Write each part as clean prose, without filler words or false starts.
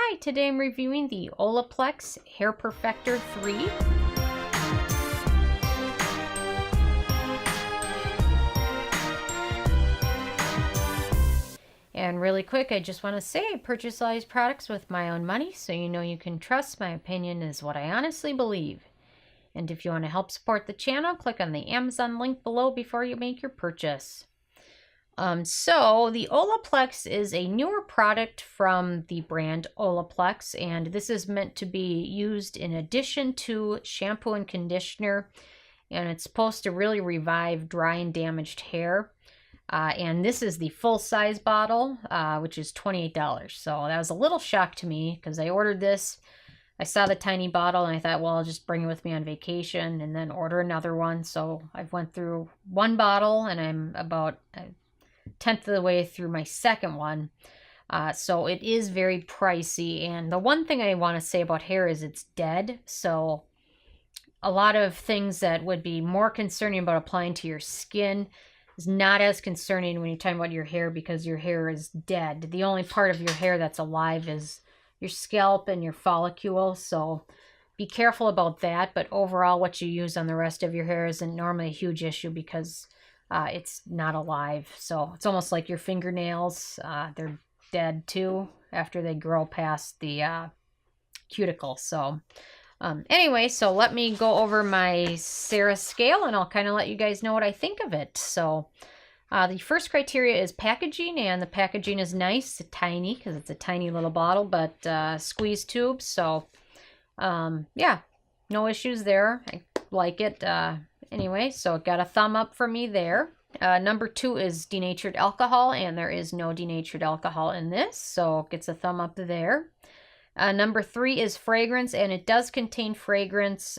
Hi, today I'm reviewing the OlaPlex Hair Perfector 3. And really quick, I just want to say I purchase all these products with my own money, so you know you can trust my opinion is what I honestly believe. And if you want to help support the channel, click on the Amazon link below before you make your purchase. So the OlaPlex is a newer product from the brand OlaPlex, and this is meant to be used in addition to shampoo and conditioner, and it's supposed to really revive dry and damaged hair. And this is the full-size bottle, which is $28. So that was a little shock to me because I ordered this. I saw the tiny bottle and I thought, well, I'll just bring it with me on vacation and then order another one. So I've went through one bottle and I'm about a tenth of the way through my second one. So it is very pricey. And the one thing I want to say about hair is it's dead. So a lot of things that would be more concerning about applying to your skin is not as concerning when you're talking about your hair because your hair is dead. The only part of your hair that's alive is your scalp and your follicle. So be careful about that. But overall, what you use on the rest of your hair isn't normally a huge issue because it's not alive. So it's almost like your fingernails. They're dead too after they grow past the cuticle. So anyway, so let me go over my Serum scale and I'll kind of let you guys know what I think of it. So the first criteria is packaging, and the packaging is nice, tiny, because it's a tiny little bottle, but squeeze tube. So yeah, no issues there. I like it. Anyway, so it got a thumb up for me there. Number 2 is denatured alcohol, and there is no denatured alcohol in this, so it gets a thumb up there. Number 3 is fragrance, and it does contain fragrance.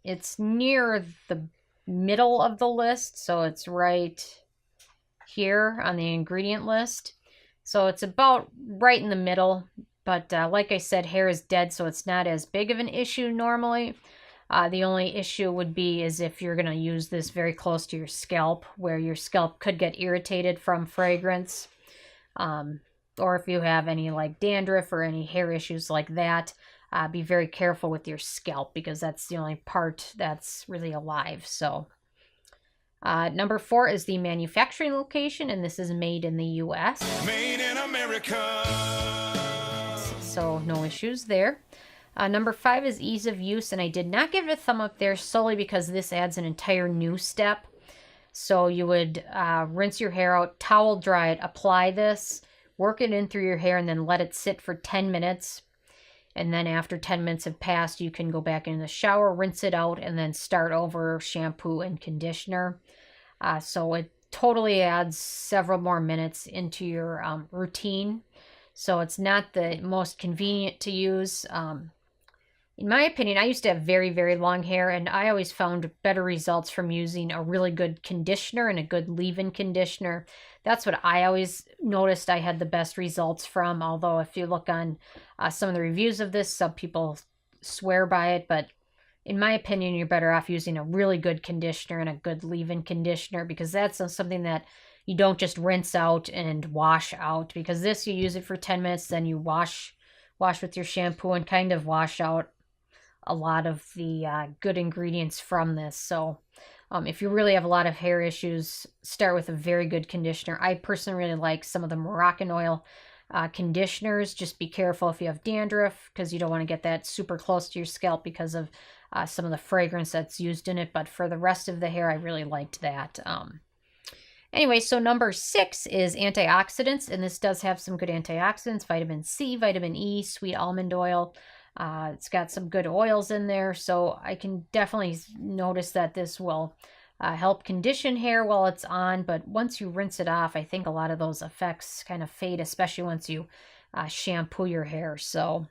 It's near the middle of the list, so it's right here on the ingredient list. So it's about right in the middle, but like I said, hair is dead, so it's not as big of an issue normally. The only issue would be is if you're going to use this very close to your scalp, where your scalp could get irritated from fragrance. Or if you have any like dandruff or any hair issues like that, be very careful with your scalp because that's the only part that's really alive. So number 4 is the manufacturing location, and this is made in the US. Made in America. So no issues there. Number 5 is ease of use, and I did not give it a thumb up there solely because this adds an entire new step. So you would rinse your hair out, towel dry it, apply this, work it in through your hair, and then let it sit for 10 minutes. And then after 10 minutes have passed, you can go back in the shower, rinse it out, and then start over shampoo and conditioner. So it totally adds several more minutes into your routine. So it's not the most convenient to use. In my opinion, I used to have very, very long hair, and I always found better results from using a really good conditioner and a good leave-in conditioner. That's what I always noticed I had the best results from, although if you look on some of the reviews of this, some people swear by it, but in my opinion, you're better off using a really good conditioner and a good leave-in conditioner because that's something that you don't just rinse out and wash out, because this, you use it for 10 minutes, then you wash with your shampoo and kind of wash out a lot of the good ingredients from this. So if you really have a lot of hair issues, start with a very good conditioner. I personally really like some of the Moroccan oil conditioners. Just be careful if you have dandruff because you don't want to get that super close to your scalp because of some of the fragrance that's used in it. But for the rest of the hair, I really liked that. Anyway, so number 6 is antioxidants, and this does have some good antioxidants: vitamin C, vitamin E, sweet almond oil. It's got some good oils in there, so I can definitely notice that this will help condition hair while it's on, but once you rinse it off, I think a lot of those effects kind of fade, especially once you shampoo your hair. So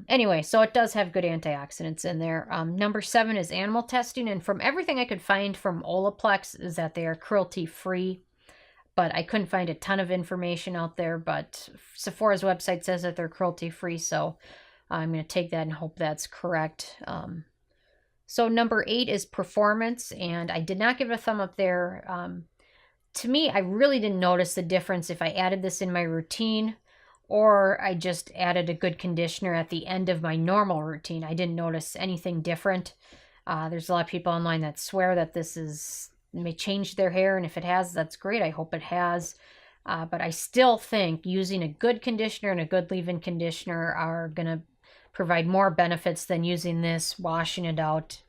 anyway, so it does have good antioxidants in there. Number 7 is animal testing, and from everything I could find from OlaPlex is that they are cruelty-free, but I couldn't find a ton of information out there, but Sephora's website says that they're cruelty-free, so I'm going to take that and hope that's correct. So number 8 is performance, and I did not give a thumb up there. To me, I really didn't notice the difference if I added this in my routine or I just added a good conditioner at the end of my normal routine. I didn't notice anything different. There's a lot of people online that swear that this may change their hair, and if it has, that's great. I hope it has. But I still think using a good conditioner and a good leave-in conditioner are going to provide more benefits than using this, washing it out,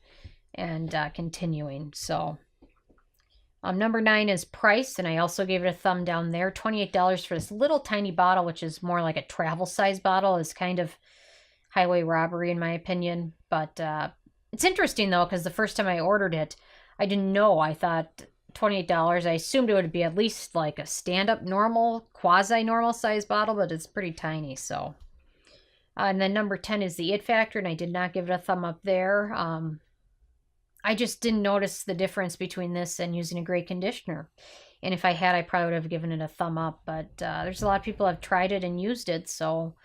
and continuing. So number 9 is price, and I also gave it a thumb down there. $28 for this little tiny bottle, which is more like a travel size bottle, is kind of highway robbery in my opinion. But it's interesting though, because the first time I ordered it, I didn't know. I thought $28. I assumed it would be at least like a stand-up normal, quasi-normal size bottle, but it's pretty tiny. So, and then number 10 is the it factor, and I did not give it a thumb up there. I just didn't notice the difference between this and using a great conditioner. And if I had, I probably would have given it a thumb up. But there's a lot of people who have tried it and used it, so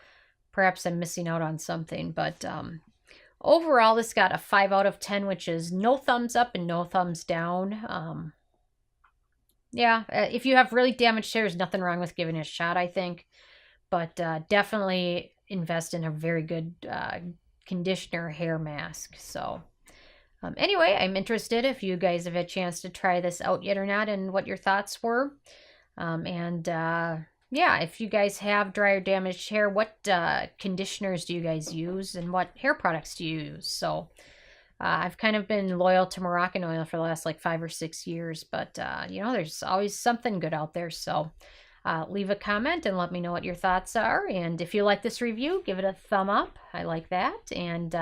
perhaps I'm missing out on something. But overall, this got a 5 out of 10, which is no thumbs up and no thumbs down. Yeah, if you have really damaged hair, there's nothing wrong with giving it a shot, I think. But definitely invest in a very good conditioner hair mask. So anyway, I'm interested if you guys have had a chance to try this out yet or not and what your thoughts were. Yeah, if you guys have dry or damaged hair, what conditioners do you guys use and what hair products do you use? So I've kind of been loyal to Moroccan oil for the last like 5 or 6 years, but you know, there's always something good out there. So leave a comment and let me know what your thoughts are. And if you like this review, give it a thumb up. I like that. And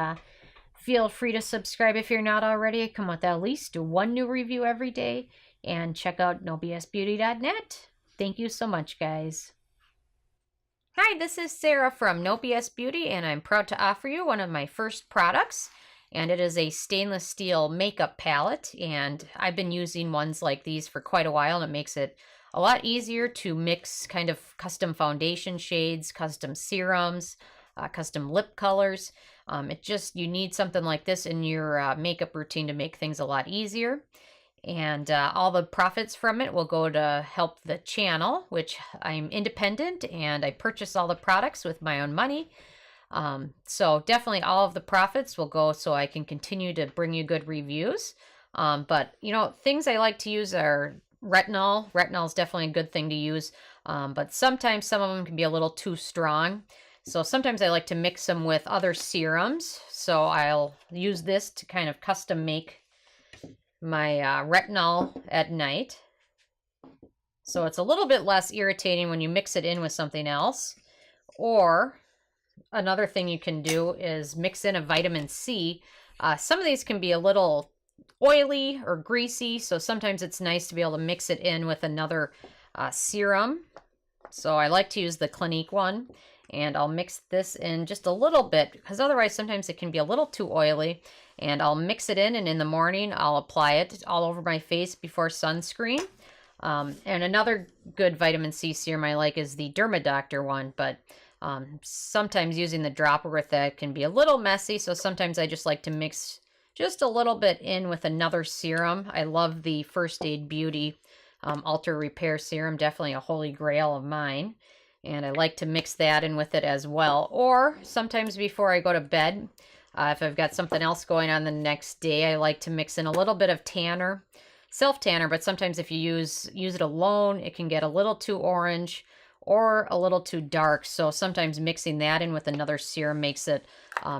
feel free to subscribe if you're not already. I come with at least 1 new review every day. And check out nobsbeauty.net. Thank you so much, guys. Hi, this is Sarah from No BS Beauty, and I'm proud to offer you one of my first products. And it is a stainless steel makeup palette. And I've been using ones like these for quite a while, and it makes it a lot easier to mix kind of custom foundation shades, custom serums, custom lip colors. You need something like this in your makeup routine to make things a lot easier. And all the profits from it will go to help the channel, which I'm independent and I purchase all the products with my own money. So definitely all of the profits will go so I can continue to bring you good reviews. But, you know, things I like to use are retinol. Retinol is definitely a good thing to use, but sometimes some of them can be a little too strong. So sometimes I like to mix them with other serums. So I'll use this to kind of custom make my retinol at night. So it's a little bit less irritating when you mix it in with something else. Or another thing you can do is mix in a vitamin C. Some of these can be a little oily or greasy, so sometimes it's nice to be able to mix it in with another serum. So I like to use the Clinique one, and I'll mix this in just a little bit because otherwise sometimes it can be a little too oily. And I'll mix it in, and in the morning I'll apply it all over my face before sunscreen. And another good vitamin C serum I like is the Dermadoctor one, but sometimes using the dropper with that can be a little messy, so sometimes I just like to mix just a little bit in with another serum. I love the First Aid Beauty Ultra Repair Serum, definitely a holy grail of mine. And I like to mix that in with it as well. Or sometimes before I go to bed, if I've got something else going on the next day, I like to mix in a little bit of tanner, self-tanner, but sometimes if you use it alone, it can get a little too orange or a little too dark. So sometimes mixing that in with another serum makes it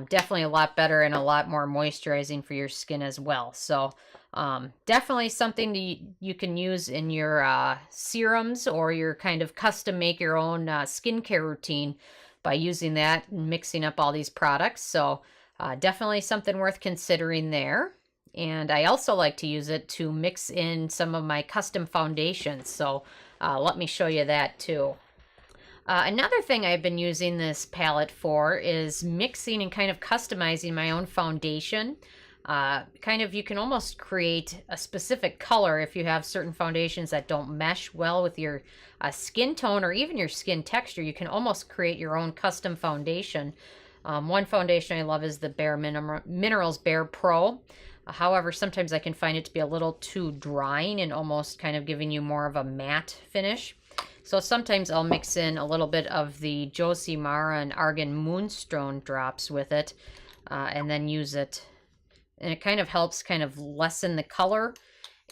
definitely a lot better and a lot more moisturizing for your skin as well. So definitely something you can use in your serums or your kind of custom make your own skincare routine by using that and mixing up all these products. So definitely something worth considering there. And I also like to use it to mix in some of my custom foundations. So let me show you that too. Another thing I've been using this palette for is mixing and kind of customizing my own foundation. You can almost create a specific color if you have certain foundations that don't mesh well with your skin tone or even your skin texture. You can almost create your own custom foundation. One foundation I love is the Bare Minerals Bare Pro. However, sometimes I can find it to be a little too drying and almost kind of giving you more of a matte finish. So sometimes I'll mix in a little bit of the Josie Mara and Argan Moonstone drops with it, and then use it. And it kind of helps kind of lessen the color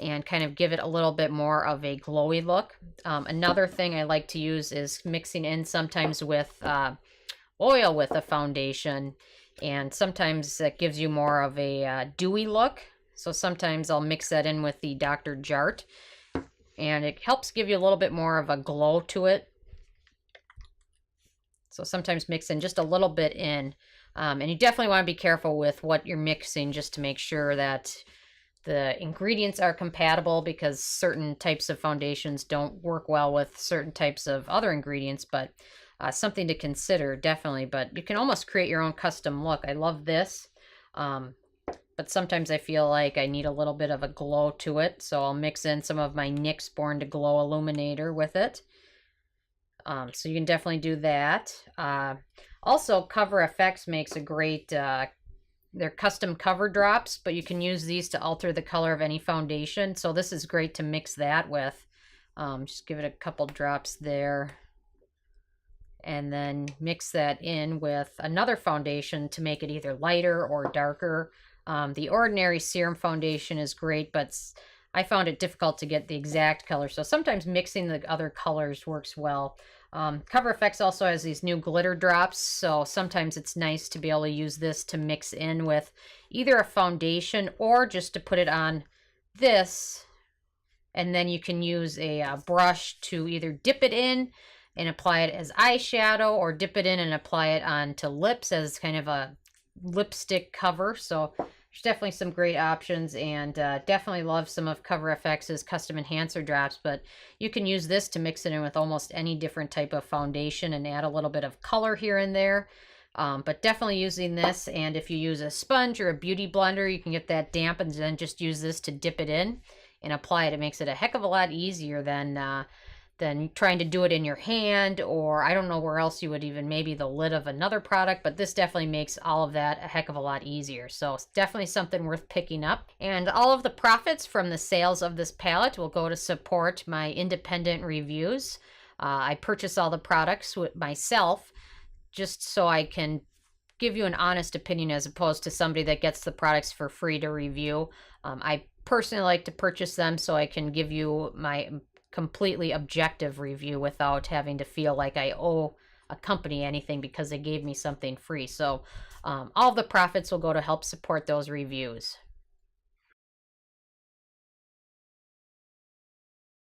and kind of give it a little bit more of a glowy look. Another thing I like to use is mixing in sometimes with oil with a foundation, and sometimes that gives you more of a dewy look. So sometimes I'll mix that in with the Dr. Jart, and it helps give you a little bit more of a glow to it. So sometimes mix in just a little bit in. And you definitely want to be careful with what you're mixing just to make sure that the ingredients are compatible, because certain types of foundations don't work well with certain types of other ingredients, but something to consider, definitely. But you can almost create your own custom look. I love this, but sometimes I feel like I need a little bit of a glow to it, so I'll mix in some of my NYX Born to Glow Illuminator with it. So you can definitely do that. Also, Cover FX makes a great, they're custom cover drops, but you can use these to alter the color of any foundation. So this is great to mix that with. Just give it a couple drops there. And then mix that in with another foundation to make it either lighter or darker. The ordinary Serum foundation is great, but I found it difficult to get the exact color. So sometimes mixing the other colors works well. Cover FX also has these new glitter drops, so sometimes it's nice to be able to use this to mix in with either a foundation or just to put it on this, and then you can use a brush to either dip it in and apply it as eyeshadow, or dip it in and apply it onto lips as kind of a lipstick cover. So there's definitely some great options, and definitely love some of Cover FX's custom enhancer drops, but you can use this to mix it in with almost any different type of foundation and add a little bit of color here and there. But definitely using this, and if you use a sponge or a beauty blender, you can get that damp and then just use this to dip it in and apply it. It makes it a heck of a lot easier than trying to do it in your hand, or I don't know where else you would even, maybe the lid of another product, but this definitely makes all of that a heck of a lot easier. So it's definitely something worth picking up. And all of the profits from the sales of this palette will go to support my independent reviews. I purchase all the products with myself just so I can give you an honest opinion as opposed to somebody that gets the products for free to review. I personally like to purchase them so I can give you my completely objective review without having to feel like I owe a company anything because they gave me something free. So all the profits will go to help support those reviews.